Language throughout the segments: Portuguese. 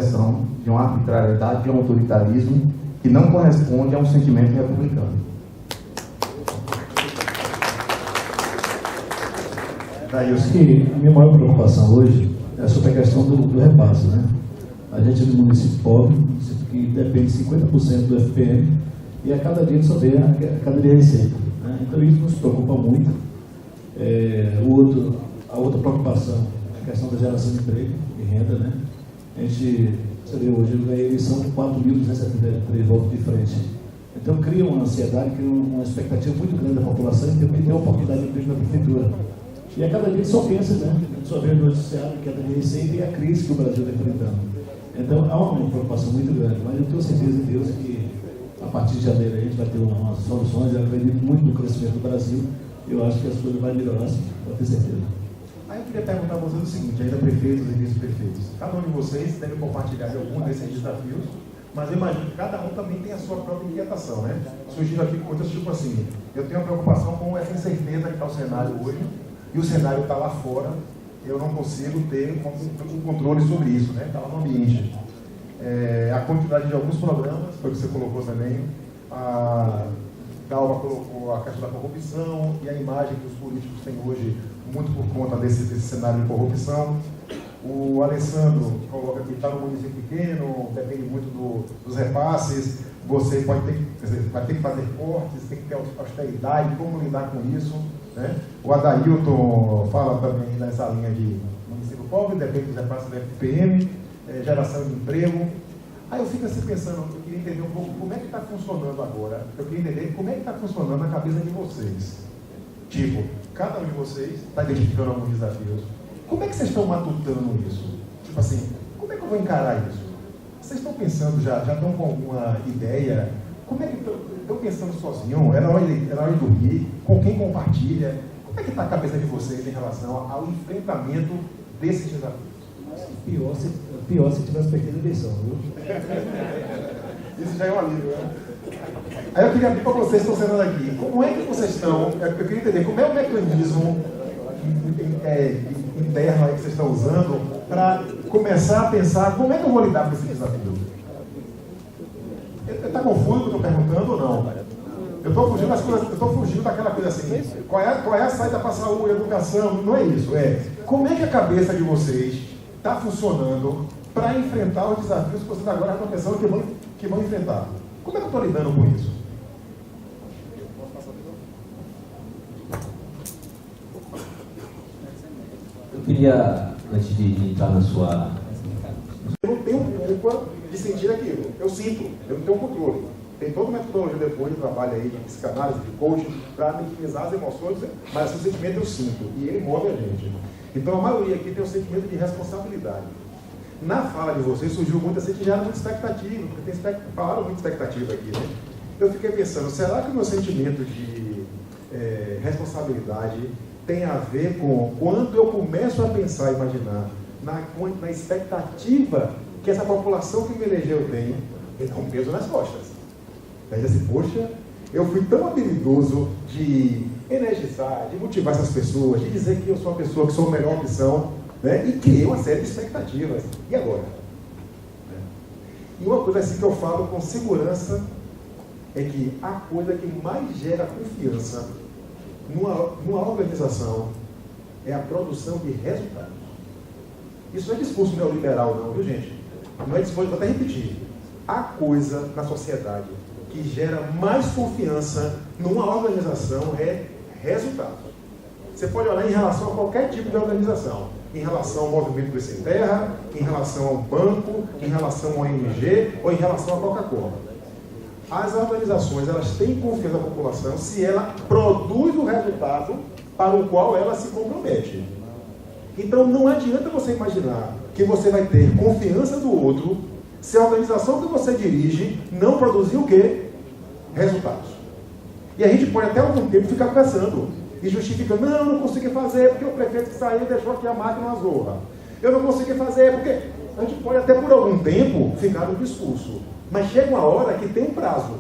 opressão, de uma arbitrariedade, de um autoritarismo que não corresponde a um sentimento republicano. Acho que a minha maior preocupação hoje é sobre a questão do repasse, né? A gente é de município pobre, que depende de 50% do FPM, e a cada dia só vê a cada dia receita, né? Então isso nos preocupa muito. A outra preocupação é a questão da geração de emprego e renda, né? A gente, você vê hoje, eu ganhei eleição com 4.273 votos de frente. Então cria uma ansiedade, cria uma expectativa muito grande da população em termos de ter oportunidade de emprego na prefeitura. E a cada dia só pensa, né? A gente só vê no noticiário que a receita e a crise que o Brasil está enfrentando. Então há uma preocupação muito grande, mas eu tenho certeza de Deus que a partir de janeiro a gente vai ter umas soluções. Eu acredito muito no crescimento do Brasil. Eu acho que as coisas vão melhorar, sim, pode ter certeza. Aí eu queria perguntar a vocês o seguinte, ainda prefeitos e vice-prefeitos. Cada um de vocês deve compartilhar de algum desses desafios, mas eu imagino que cada um também tem a sua própria inquietação, né? Surgindo aqui coisas tipo assim, eu tenho uma preocupação com essa incerteza que está o cenário hoje, e o cenário está lá fora, eu não consigo ter um controle sobre isso, né? Está lá no ambiente. A quantidade de alguns programas, foi o que você colocou também, a Dalva colocou a questão da corrupção e a imagem que os políticos têm hoje, muito por conta desse cenário de corrupção. O Alessandro coloca que está no município pequeno, depende muito dos repasses, você vai ter que fazer cortes, tem que ter austeridade, como lidar com isso, né? O Adailton fala também nessa linha de município pobre, depende dos repasses do FPM, geração de emprego. Aí eu fico assim pensando, eu queria entender um pouco como é que está funcionando agora, eu queria entender como é que está funcionando a cabeça de vocês. Tipo, cada um de vocês está identificando alguns desafios. Como é que vocês estão matutando isso? Tipo assim, como é que eu vou encarar isso? Vocês estão pensando já estão com alguma ideia? Como é que estão pensando sozinho? É na hora de dormir? Com quem compartilha? Como é que está a cabeça de vocês em relação ao enfrentamento desses desafios? Pior se tivesse perdido a eleição, viu? Isso já é um alívio, né? Aí eu queria abrir para vocês que estão sentando aqui. Como é que vocês estão? Eu queria entender como é o mecanismo interno aí que vocês estão usando para começar a pensar como é que eu vou lidar com esse desafio. Está confuso o que eu estou perguntando ou não? Eu estou fugindo das coisas, eu estou fugindo daquela coisa assim, qual é a saída para a saúde, educação? Não é isso, como é que a cabeça de vocês está funcionando para enfrentar os desafios que vocês agora estão pensando que vão enfrentar? Como é que eu estou lidando com isso? Eu queria, antes de entrar na sua... Eu não tenho culpa de sentir aquilo. Eu sinto, eu não tenho controle. Tem toda uma metodologia depois de trabalho aí de psicanálise, de coaching, para minimizar as emoções, mas esse sentimento eu sinto, e ele move a gente. Então a maioria aqui tem um sentimento de responsabilidade. Na fala de vocês surgiu muito assim que gera muita expectativa, porque falaram muita expectativa aqui, né? Eu fiquei pensando, será que o meu sentimento de responsabilidade tem a ver com quando eu começo a pensar e imaginar na expectativa que essa população que me elegeu tem, ele dá um peso nas costas. Aí assim, poxa, eu fui tão habilidoso de energizar, de motivar essas pessoas, de dizer que eu sou uma pessoa que sou a melhor opção, né? E criei uma série de expectativas. E agora? E uma coisa assim que eu falo com segurança é que a coisa que mais gera confiança numa organização é a produção de resultados. Isso não é discurso neoliberal não, viu gente? Não é discurso, vou até repetir. A coisa na sociedade que gera mais confiança numa organização é resultado. Você pode olhar em relação a qualquer tipo de organização, em relação ao movimento do Sem Terra, em relação ao banco, em relação ao ONG ou em relação à Coca-Cola. As organizações, elas têm confiança na população se ela produz o resultado para o qual ela se compromete. Então não adianta você imaginar que você vai ter confiança do outro se a organização que você dirige não produzir o quê? Resultados. E a gente pode até algum tempo ficar pensando e justificando, não, eu não consegui fazer porque o prefeito que saiu deixou aqui a máquina na zorra. Eu não consegui fazer porque... A gente pode até por algum tempo ficar no discurso, mas chega uma hora que tem um prazo.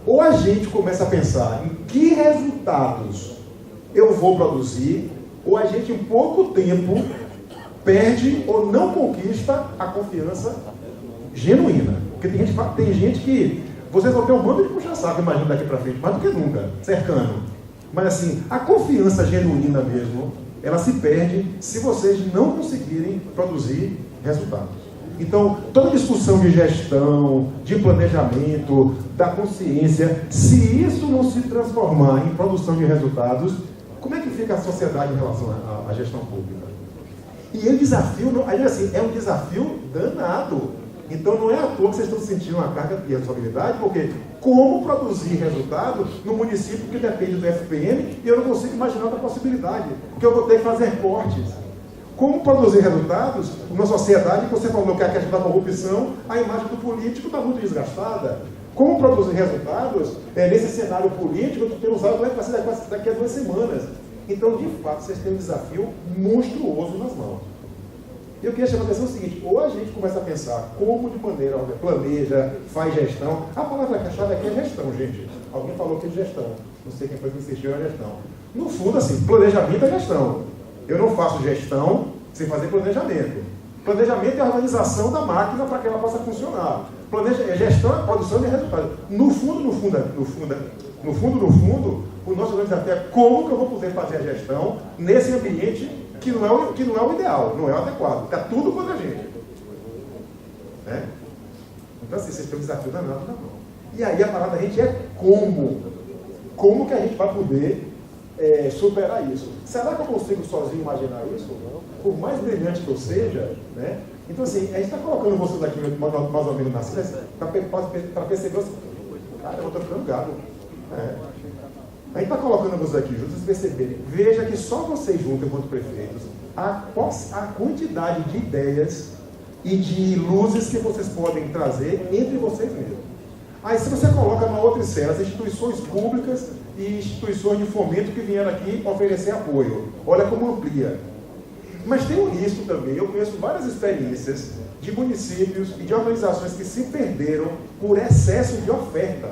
Ou a gente começa a pensar em que resultados eu vou produzir, ou a gente em pouco tempo perde ou não conquista a confiança genuína. Porque tem gente que vocês vão ter um bando de puxa-saco, imagino, daqui para frente, mais do que nunca, cercano. Mas assim, a confiança genuína mesmo, ela se perde se vocês não conseguirem produzir resultados. Então, toda discussão de gestão, de planejamento, da consciência, se isso não se transformar em produção de resultados, como é que fica a sociedade em relação à gestão pública? E o desafio, assim, é um desafio danado. Então, não é à toa que vocês estão sentindo uma carga de responsabilidade, porque como produzir resultado no município que depende do FPM e eu não consigo imaginar outra possibilidade, porque eu vou ter que fazer cortes. Como produzir resultados numa sociedade que você falou que é a questão da corrupção, a imagem do político está muito desgastada. Como produzir resultados nesse cenário político que temos algo que vai ser daqui a 2 semanas. Então, de fato, vocês têm um desafio monstruoso nas mãos. E eu queria chamar a atenção o seguinte, ou a gente começa a pensar como de maneira planeja, faz gestão. A palavra-chave aqui é gestão, gente. Alguém falou que é gestão. Não sei quem foi que insistiu na gestão. No fundo, assim, planejamento é gestão. Eu não faço gestão sem fazer planejamento. Planejamento é a organização da máquina para que ela possa funcionar. Gestão é a produção de resultados. No fundo, o nosso grande desafio é como que eu vou poder fazer a gestão nesse ambiente que não é o ideal, não é o adequado. Está tudo contra a gente. Né? Então, assim, vocês têm um desafio danado na mão. E aí a parada da gente é como. Como que a gente vai poder superar isso? Será que eu consigo sozinho imaginar isso? Por mais brilhante que eu seja, né? Então, assim, a gente está colocando vocês aqui mais ou menos na cena para perceber assim, cara, eu estou ficando gado. A gente está colocando vocês aqui juntos, vocês perceberem. Veja que só vocês juntos, enquanto prefeitos, a quantidade de ideias e de luzes que vocês podem trazer entre vocês mesmos. Aí, se você coloca numa outra esfera, as instituições públicas e instituições de fomento que vieram aqui oferecer apoio. Olha como amplia. Mas tem um risco também. Eu conheço várias experiências de municípios e de organizações que se perderam por excesso de oferta.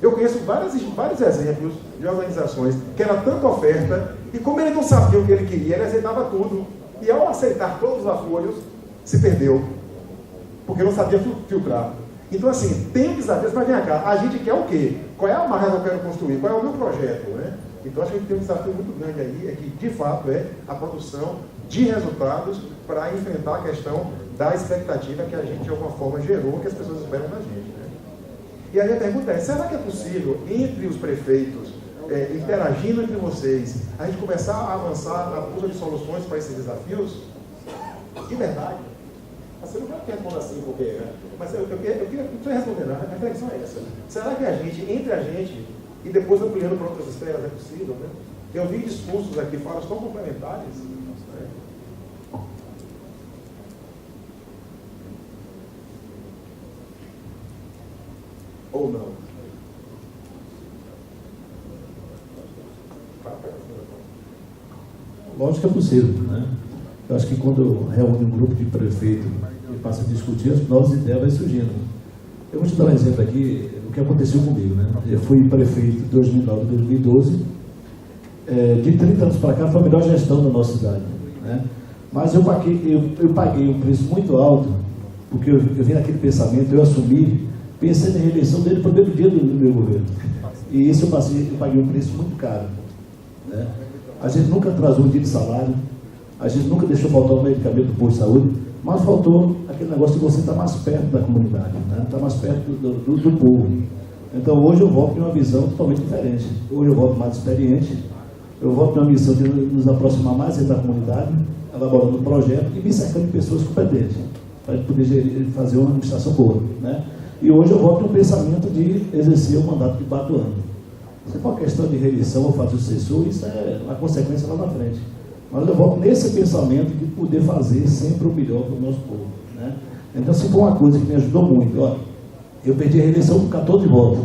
Eu conheço vários exemplos de organizações que era tanta oferta e como ele não sabia o que ele queria, ele aceitava tudo. E ao aceitar todos os apoios, se perdeu. Porque não sabia filtrar. Então, assim, tem desafios, mas vem cá, a gente quer o quê? Qual é a marca que eu quero construir? Qual é o meu projeto? Né? Então, acho que a gente tem um desafio muito grande aí, é que, de fato, é a produção de resultados para enfrentar a questão da expectativa que a gente, de alguma forma, gerou, que as pessoas esperam da gente. Né? E aí a pergunta é, será que é possível, entre os prefeitos, interagindo entre vocês, a gente começar a avançar na busca de soluções para esses desafios? De verdade. Você não vai responder assim, porque... Né? Mas eu queria responder, a reflexão é essa. Será que entre a gente, e depois ampliando para outras esferas, é possível? Né? Eu vi discursos aqui, falas tão complementares. Né? Ou não? Lógico que é possível, né? Eu acho que quando reúne um grupo de prefeitos e passa a discutir, as novas ideias vão surgindo. Eu vou te dar um exemplo aqui, o que aconteceu comigo, né? Eu fui prefeito de 2009 a 2012. De 30 anos para cá foi a melhor gestão da nossa cidade, né? Mas eu paguei um preço muito alto, porque eu vim naquele pensamento, eu assumi, pensei na reeleição dele no primeiro dia do meu governo. E isso eu paguei um preço muito caro, né? A gente nunca atrasou um dia de salário, a gente nunca deixou faltar um medicamento do posto de saúde, mas faltou aquele negócio de você estar mais perto da comunidade, né? Estar mais perto do povo. Então hoje eu volto de uma visão totalmente diferente. Hoje eu volto mais experiente, eu volto de uma missão de nos aproximar mais da comunidade, elaborando um projeto e me cercando de pessoas competentes, para poder fazer uma administração boa, né? E hoje eu volto de um pensamento de exercer o mandato de 4 anos. Se for questão de reeleição ou fazer sucessor, isso é uma consequência lá na frente. Mas eu volto nesse pensamento de poder fazer sempre o melhor para o nosso povo, né? Então, se for uma coisa que me ajudou muito, ó, eu perdi a reeleição com 14 votos,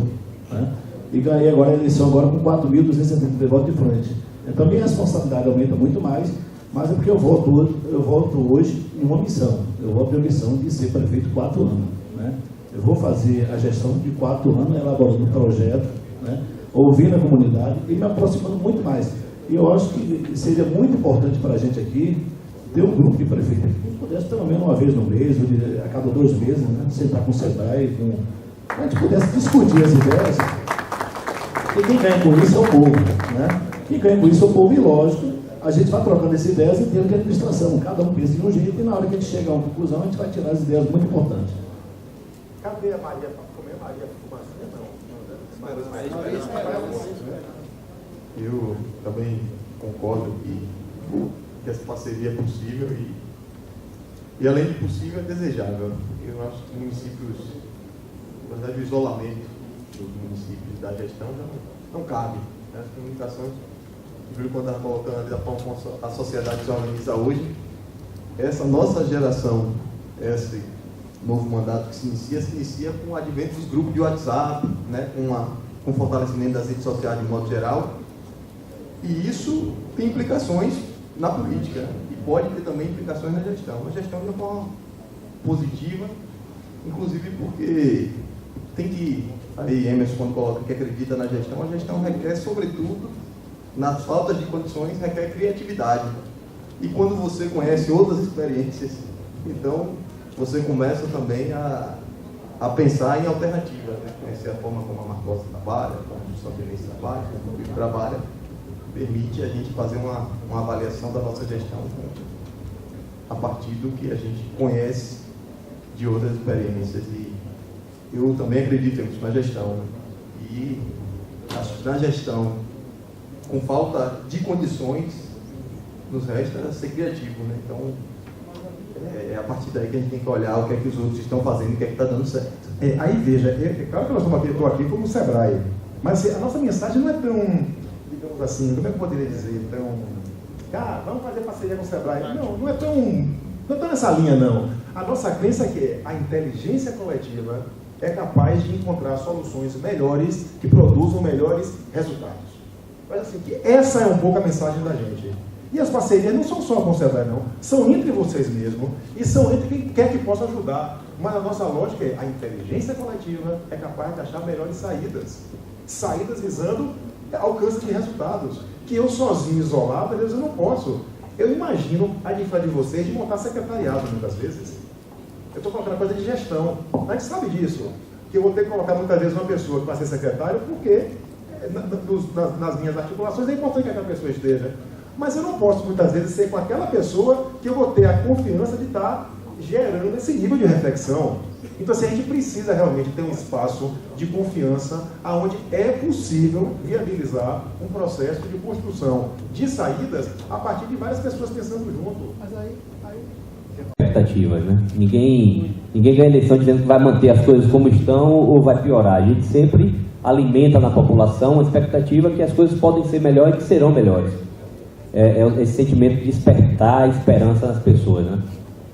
né? E ganhei agora a eleição agora com 4.273 votos de frente. Então, minha responsabilidade aumenta muito mais, mas é porque eu volto hoje em uma missão. Eu volto em uma missão de ser prefeito 4 anos, né? Eu vou fazer a gestão de 4 anos, elaborando um projeto, né? Ouvindo a comunidade e me aproximando muito mais. E eu acho que seria muito importante para a gente aqui ter um grupo de prefeitos que pudesse pelo menos uma vez no mês, ou a cada 2 meses, né, sentar com o SEBRAE, a gente pudesse discutir as ideias. E quem ganha com isso é o povo, né? Quem ganha com isso é o povo, e lógico, a gente vai trocando essas ideias em termos de administração. Cada um pensa de um jeito, e na hora que a gente chegar a uma conclusão, a gente vai tirar as ideias muito importantes. Cadê a Maria para comer? Maria fumacinha? Não. Eu também concordo que essa parceria é possível e além de possível, é desejável. Eu acho que municípios, na verdade, o isolamento dos municípios da gestão não cabe. As comunicações, quando estava colocando ali da forma como a sociedade se organiza hoje, essa nossa geração, esse novo mandato que se inicia com o advento dos grupos de WhatsApp, né, com o fortalecimento das redes sociais de modo geral, e isso tem implicações na política, né, e pode ter também implicações na gestão. A gestão de uma forma positiva, inclusive porque tem que, aí Emerson quando coloca que acredita na gestão, a gestão requer, sobretudo, nas faltas de condições, requer criatividade. E quando você conhece outras experiências, então você começa também a pensar em alternativas, né? Conhecer a forma como a Marcosa trabalha, como o Santinense trabalha, como o Pico trabalha, permite a gente fazer uma avaliação da nossa gestão a partir do que a gente conhece de outras experiências. E eu também acredito na gestão, né? E acho que na gestão, com falta de condições, nos resta ser criativo, né? Então, é a partir daí que a gente tem que olhar o que é que os outros estão fazendo e o que é que está dando certo. Aí veja, claro que nós estou aqui como SEBRAE, mas a nossa mensagem não é tão, digamos assim, como é que eu poderia dizer, vamos fazer parceria com o SEBRAE. Não é tão nessa linha, não. A nossa crença é que a inteligência coletiva é capaz de encontrar soluções melhores, que produzam melhores resultados. Mas assim, que essa é um pouco a mensagem da gente. E as parcerias não são só com o SEBRAE, não. São entre vocês mesmos e são entre quem quer que possa ajudar. Mas a nossa lógica é a inteligência coletiva é capaz de achar melhores saídas. Saídas visando alcance de resultados. Que eu sozinho, isolado, às vezes eu não posso. Eu imagino a dificuldade de vocês de montar secretariado, muitas vezes. Eu estou colocando coisa de gestão. A gente sabe disso. Que eu vou ter que colocar muitas vezes uma pessoa que vai ser secretário, porque nas minhas articulações é importante que aquela pessoa esteja. Mas eu não posso, muitas vezes, ser com aquela pessoa que eu vou ter a confiança de estar gerando esse nível de reflexão. Então, assim, a gente precisa realmente ter um espaço de confiança onde é possível viabilizar um processo de construção de saídas a partir de várias pessoas pensando junto. Mas aí... Expectativas, né? Ninguém ganha eleição dizendo que vai manter as coisas como estão ou vai piorar. A gente sempre alimenta na população a expectativa que as coisas podem ser melhores e que serão melhores. É esse sentimento de despertar a esperança nas pessoas, né?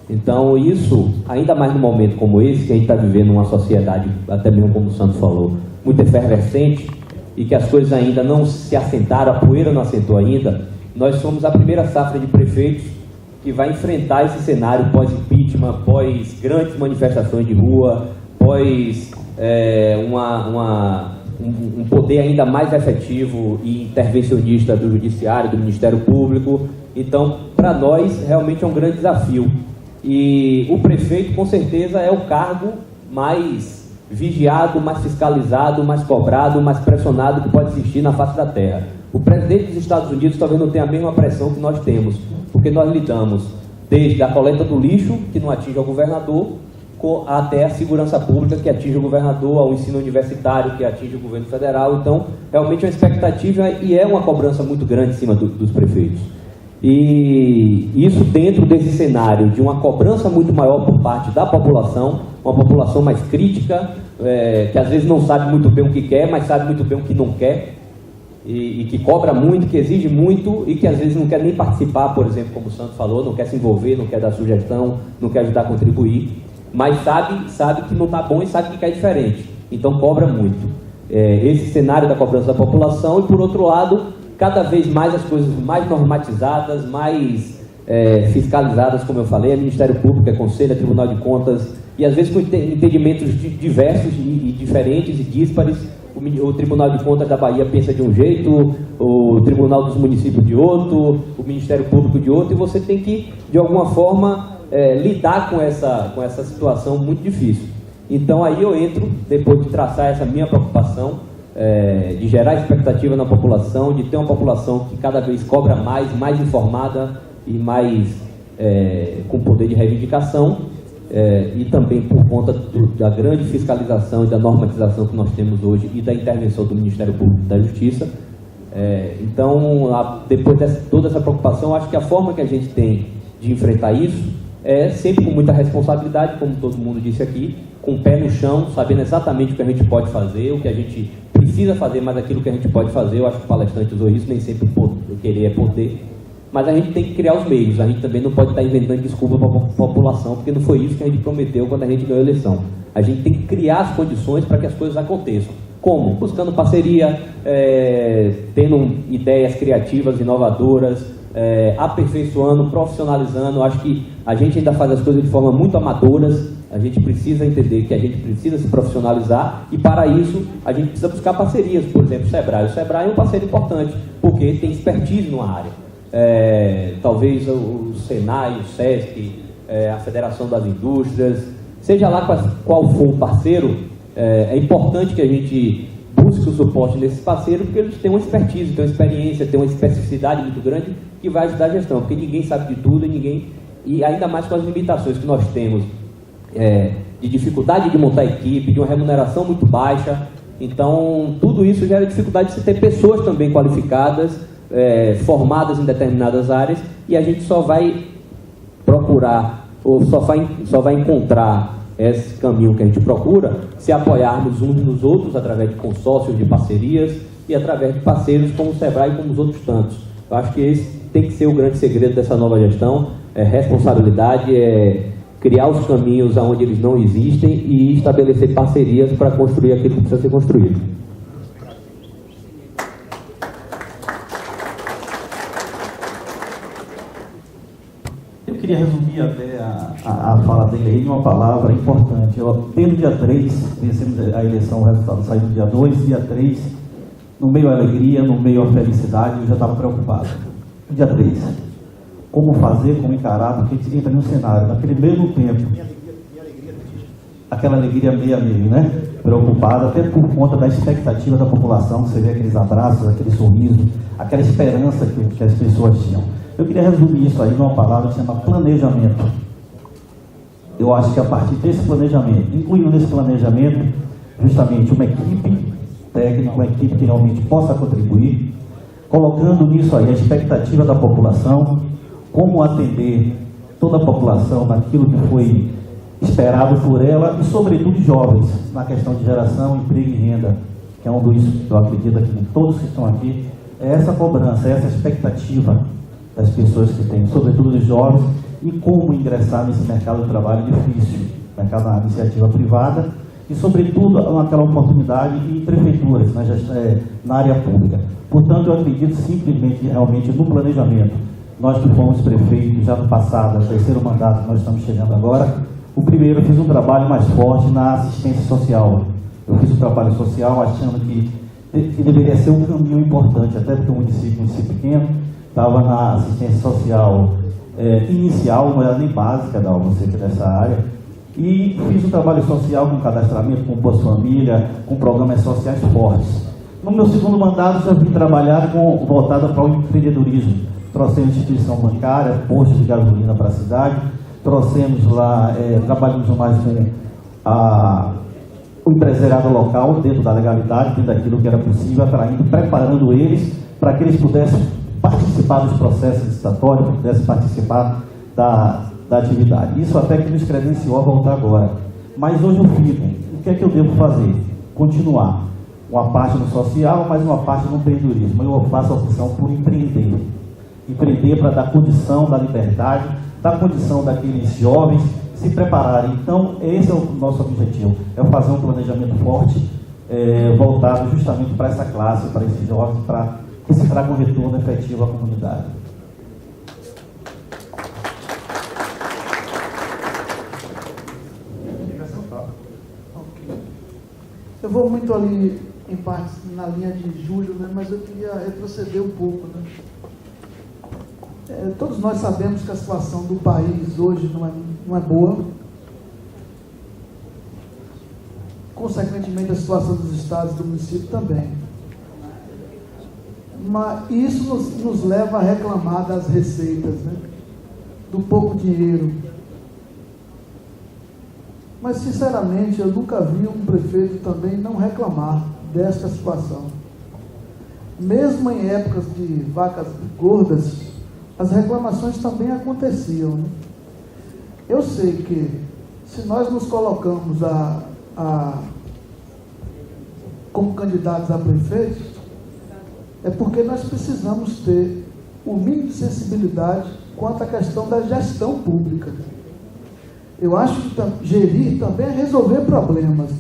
Então isso, ainda mais num momento como esse, que a gente está vivendo uma sociedade, até mesmo como o Santos falou, muito efervescente, e que as coisas ainda não se assentaram, a poeira não assentou ainda, nós somos a primeira safra de prefeitos que vai enfrentar esse cenário pós-impeachment, pós grandes manifestações de rua, pós um poder ainda mais efetivo e intervencionista do Judiciário, do Ministério Público. Então, para nós, realmente é um grande desafio. E o prefeito, com certeza, é o cargo mais vigiado, mais fiscalizado, mais cobrado, mais pressionado que pode existir na face da terra. O presidente dos Estados Unidos talvez não tenha a mesma pressão que nós temos, porque nós lidamos desde a coleta do lixo, que não atinge o governador, até a segurança pública, que atinge o governador, ao ensino universitário, que atinge o governo federal. Então, realmente é uma expectativa e é uma cobrança muito grande em cima dos prefeitos. E isso dentro desse cenário de uma cobrança muito maior por parte da população, uma população mais crítica, que às vezes não sabe muito bem o que quer, mas sabe muito bem o que não quer, e que cobra muito, que exige muito, e que às vezes não quer nem participar, por exemplo, como o Santos falou, não quer se envolver, não quer dar sugestão, não quer ajudar a contribuir, mas sabe que não está bom e sabe que quer diferente, então cobra muito. Esse cenário da cobrança da população, e por outro lado, cada vez mais as coisas mais normatizadas, mais fiscalizadas, como eu falei, é Ministério Público, é Conselho, é Tribunal de Contas, e às vezes com entendimentos diversos e diferentes e díspares. O o Tribunal de Contas da Bahia pensa de um jeito, o Tribunal dos Municípios de outro, o Ministério Público de outro, e você tem que, de alguma forma, lidar com essa situação muito difícil. Então aí eu entro, depois de traçar essa minha preocupação, de gerar expectativa na população, de ter uma população que cada vez cobra mais informada e mais com poder de reivindicação, e também por conta da grande fiscalização e da normatização que nós temos hoje e da intervenção do Ministério Público e da Justiça. Então, depois de toda essa preocupação, acho que a forma que a gente tem de enfrentar isso é sempre com muita responsabilidade, como todo mundo disse aqui, com o pé no chão, sabendo exatamente o que a gente pode fazer, o que a gente precisa fazer, mas aquilo que a gente pode fazer. Eu acho que o palestrante usou isso, nem sempre querer é poder, mas a gente tem que criar os meios. A gente também não pode estar inventando desculpa para a população, porque não foi isso que a gente prometeu quando a gente ganhou a eleição. A gente tem que criar as condições para que as coisas aconteçam. Como? Buscando parceria, tendo ideias criativas, inovadoras, aperfeiçoando, profissionalizando. Acho que a gente ainda faz as coisas de forma muito amadoras. A gente precisa entender que a gente precisa se profissionalizar, e para isso a gente precisa buscar parcerias. Por exemplo, o Sebrae. O Sebrae é um parceiro importante, porque tem expertise numa área. Talvez o Senai, o Sesc, a Federação das Indústrias, seja lá qual for o parceiro, é importante que a gente busque o suporte desses parceiros, porque eles têm uma expertise, têm uma experiência, têm uma especificidade muito grande que vai ajudar a gestão, porque ninguém sabe de tudo, e ainda mais com as limitações que nós temos, de dificuldade de montar equipe, de uma remuneração muito baixa. Então, tudo isso gera dificuldade de se ter pessoas também qualificadas, formadas em determinadas áreas, e a gente só vai procurar, ou só vai encontrar esse caminho que a gente procura se apoiarmos uns nos outros através de consórcios, de parcerias, e através de parceiros como o Sebrae e como os outros tantos. Eu acho que esse tem que ser o grande segredo dessa nova gestão: responsabilidade, criar os caminhos onde eles não existem e estabelecer parcerias para construir aquilo que precisa ser construído. Eu queria resumir até a fala dele aí em uma palavra importante. Desde o dia 3, vencemos a eleição, o resultado saiu no dia 2, dia 3, no meio à alegria, no meio à felicidade, eu já estava preocupado. Dia 3, como fazer, como encarar, porque a gente entra no cenário, naquele mesmo tempo, aquela alegria meio a meio, né? Preocupada, até por conta da expectativa da população, você vê aqueles abraços, aquele sorriso, aquela esperança que as pessoas tinham. Eu queria resumir isso aí numa palavra que se chama planejamento. Eu acho que a partir desse planejamento, incluindo nesse planejamento justamente uma equipe técnica, uma equipe que realmente possa contribuir, colocando nisso aí a expectativa da população, como atender toda a população naquilo que foi esperado por ela, e sobretudo jovens, na questão de geração, emprego e renda, que é um dos, eu acredito que todos que estão aqui, é essa cobrança, é essa expectativa das pessoas que têm, sobretudo dos jovens, e como ingressar nesse mercado de trabalho difícil, na iniciativa privada, e sobretudo naquela oportunidade em prefeituras, na área pública. Portanto, eu acredito simplesmente, realmente, no planejamento. Nós que fomos prefeitos já no passado, no terceiro mandato que nós estamos chegando agora, o primeiro eu fiz um trabalho mais forte na assistência social. Eu fiz um trabalho social achando que deveria ser um caminho importante, até porque o município pequeno, estava na assistência social inicial, não era nem básica da UNICEF dessa área, e fiz um trabalho social com cadastramento, com Bolsa Família, com programas sociais fortes. No meu segundo mandato, já vim trabalhar voltada para o empreendedorismo. Trouxemos instituição bancária, postos de gasolina para a cidade, trouxemos lá, trabalhamos mais com o empresariado local, dentro da legalidade, dentro daquilo que era possível, atraindo, preparando eles para que eles pudessem participar dos processos licitatórios, pudessem participar da atividade. Isso até que nos credenciou a voltar agora. Mas hoje eu fico, o que é que eu devo fazer? Continuar. Uma parte no social, mas uma parte no empreendedorismo. Eu faço a opção por empreender. Empreender para dar condição da liberdade, dar condição daqueles jovens se prepararem. Então, esse é o nosso objetivo, é fazer um planejamento forte, voltado justamente para essa classe, para esses jovens, para que se traga um retorno efetivo à comunidade. Eu vou muito ali em parte na linha de Júlio, né, mas eu queria retroceder um pouco. Né. Todos nós sabemos que a situação do país hoje não é boa. Consequentemente, a situação dos estados e do município também. Mas isso nos leva a reclamar das receitas, né? Do pouco dinheiro. Mas, sinceramente, eu nunca vi um prefeito também não reclamar desta situação. Mesmo em épocas de vacas gordas, as reclamações também aconteciam. Né? Eu sei que, se nós nos colocamos como candidatos a prefeitos, é porque nós precisamos ter o mínimo de sensibilidade quanto à questão da gestão pública. Eu acho que gerir também é resolver problemas.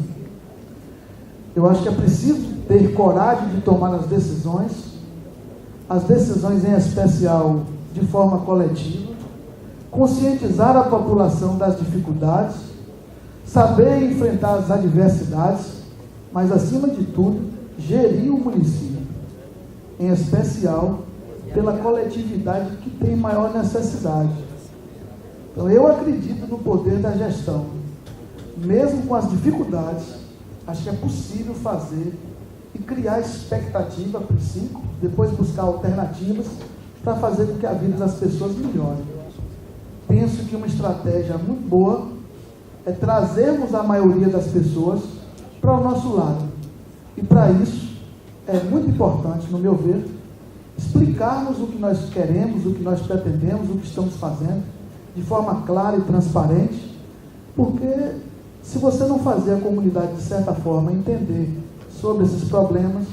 Eu acho que é preciso ter coragem de tomar as decisões em especial de forma coletiva, conscientizar a população das dificuldades, saber enfrentar as adversidades, mas, acima de tudo, gerir o município, em especial pela coletividade que tem maior necessidade. Então, eu acredito no poder da gestão. Mesmo com as dificuldades, acho que é possível fazer e criar expectativa, a princípio, depois buscar alternativas para fazer com que a vida das pessoas melhore. Penso que uma estratégia muito boa é trazermos a maioria das pessoas para o nosso lado. E para isso, é muito importante, no meu ver, explicarmos o que nós queremos, o que nós pretendemos, o que estamos fazendo, de forma clara e transparente, porque se você não fazer a comunidade, de certa forma, entender sobre esses problemas,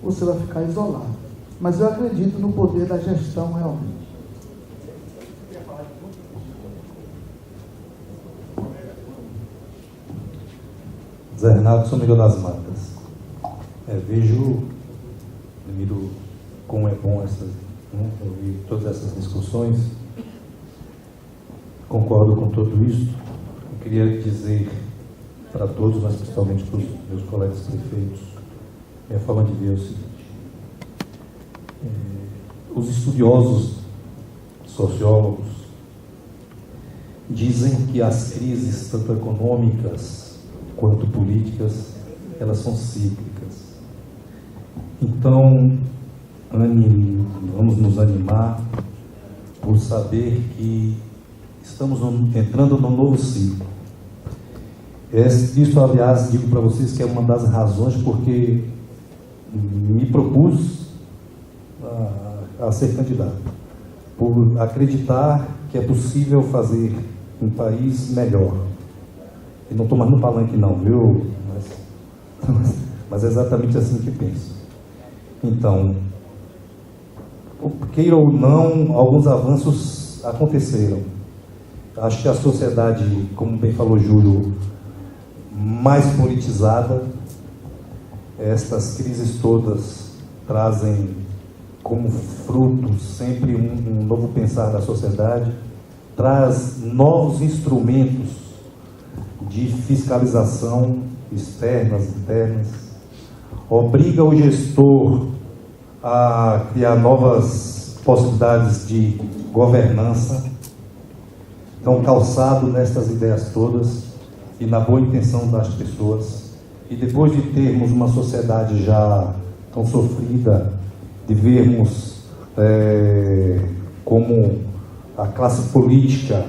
você vai ficar isolado. Mas eu acredito no poder da gestão realmente. Zé Renato, São Miguel das Matas. Miro como é bom ouvir todas essas discussões. Concordo com tudo isso. Eu queria dizer para todos, mas principalmente para os meus colegas prefeitos, minha forma de ver é o seguinte: os estudiosos, sociólogos, dizem que as crises, tanto econômicas quanto políticas, elas são cíclicas. Então, vamos nos animar por saber que estamos entrando num novo ciclo. Isso, aliás, digo para vocês que é uma das razões porque me propus a ser candidato, por acreditar que é possível fazer um país melhor. E não estou mais no palanque não, viu? Mas é exatamente assim que penso. Então, queira ou não, alguns avanços aconteceram. Acho que a sociedade, como bem falou Júlio, mais politizada, estas crises todas trazem como fruto sempre um novo pensar da sociedade, traz novos instrumentos de fiscalização externas, internas, obriga o gestor a criar novas possibilidades de governança. Então, calçado nestas ideias todas e na boa intenção das pessoas, e depois de termos uma sociedade já tão sofrida, de vermos como a classe política,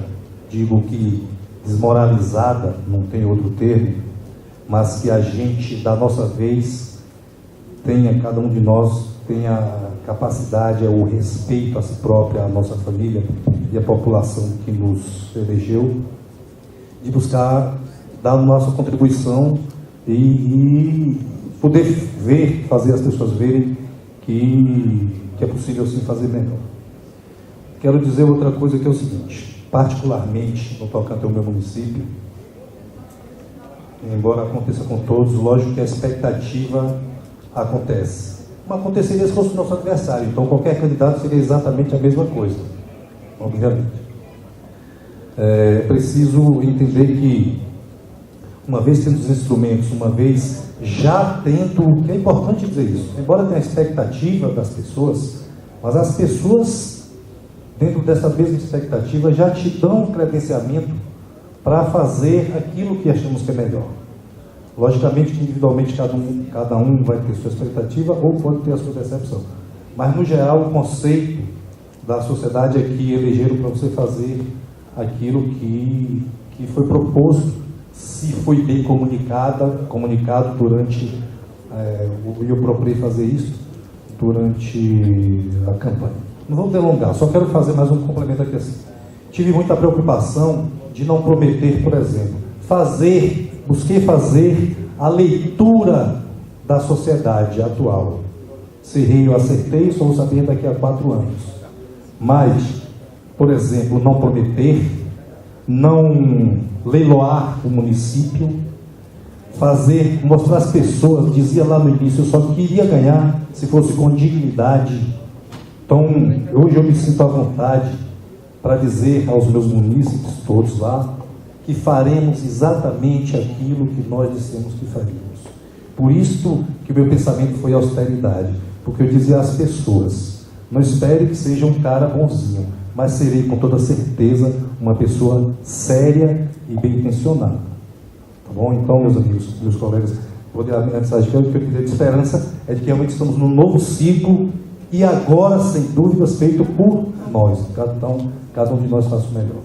digo que desmoralizada, não tem outro termo, mas que a gente, da nossa vez, cada um de nós tenha a capacidade, o respeito a si própria, a nossa família e a população que nos elegeu, de buscar dar a nossa contribuição e poder fazer as pessoas verem que é possível sim fazer melhor. Quero dizer outra coisa, que é o seguinte: particularmente no tocante ao meu município, embora aconteça com todos, lógico que a expectativa acontece. Mas aconteceria se fosse o nosso adversário, então qualquer candidato seria exatamente a mesma coisa, obviamente. É preciso entender que uma vez tendo os instrumentos, uma vez já tendo, que é importante dizer isso, embora tenha a expectativa das pessoas, mas as pessoas, dentro dessa mesma expectativa, já te dão um credenciamento para fazer aquilo que achamos que é melhor. Logicamente que individualmente cada um vai ter sua expectativa ou pode ter a sua percepção. Mas, no geral, o conceito da sociedade é que elegeram para você fazer aquilo que foi proposto, se foi bem comunicado durante, eu procurei fazer isso durante a campanha. Não vou delongar, só quero fazer mais um complemento aqui assim. Tive muita preocupação de não prometer, por exemplo, busquei fazer a leitura da sociedade atual. Se errei, eu acertei, só vou saber daqui a 4 anos. Mas, por exemplo, não prometer, não leiloar o município, mostrar às pessoas, dizia lá no início, eu só queria ganhar se fosse com dignidade. Então, hoje eu me sinto à vontade para dizer aos meus munícipes, todos lá, que faremos exatamente aquilo que nós dissemos que faríamos. Por isso que o meu pensamento foi austeridade, porque eu dizia às pessoas, não espere que seja um cara bonzinho, mas serei com toda certeza uma pessoa séria e bem intencionada. Tá bom? Então, meus amigos, meus colegas, vou dar a mensagem que eu queria de esperança é de que realmente estamos num novo ciclo e agora, sem dúvidas, feito por nós. Cada um de nós faz o melhor.